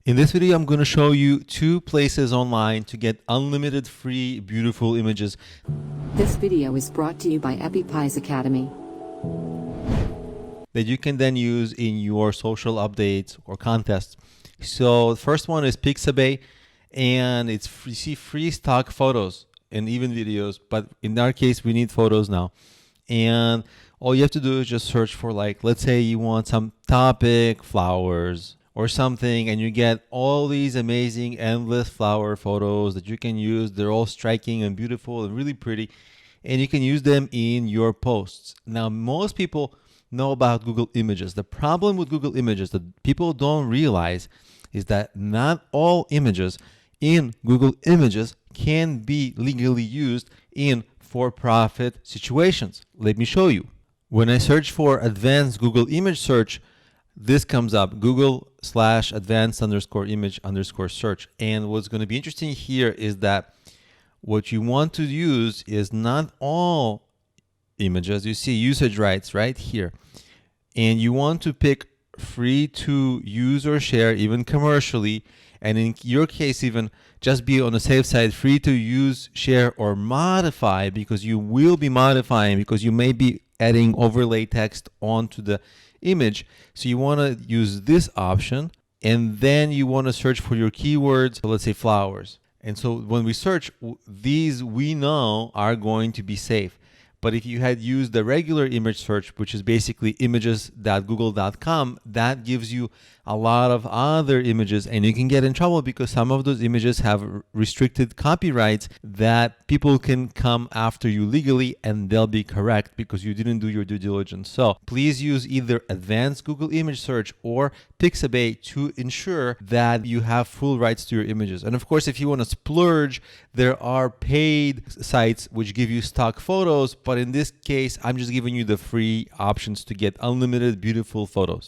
In this video, I'm going to show you 2 places online to get unlimited free beautiful images. This video is brought to you by EpiPies Academy. That you can then use in your social updates or contests. So the first one is Pixabay, and it's free, you see free stock photos and even videos, but in our case, we need photos now. And all you have to do is just search for, like, let's say you want some topic, flowers, or something, and you get all these amazing endless flower photos that you can use. They're all striking and beautiful and really pretty, and you can use them in your posts. Now, most people know about Google Images. The problem with Google Images that people don't realize is that not all images in Google Images can be legally used in for-profit situations. Let me show you. When I search for advanced Google image search, this comes up, Google/advanced_image_search. And what's going to be interesting here is that what you want to use is not all images. You see usage rights right here. And you want to pick free to use or share, even commercially. And in your case, even just be on the safe side, free to use, share, or modify, because you will be modifying, because you may be adding overlay text onto the image. So you want to use this option, and then you want to search for your keywords. So let's say flowers. And so when we search, these we know are going to be safe. But if you had used the regular image search, which is basically images.google.com, that gives you a lot of other images, and you can get in trouble because some of those images have restricted copyrights that people can come after you legally, and they'll be correct because you didn't do your due diligence. So please use either advanced Google image search or Pixabay to ensure that you have full rights to your images. And of course, if you want to splurge, there are paid sites which give you stock photos. But in this case, I'm just giving you the free options to get unlimited beautiful photos.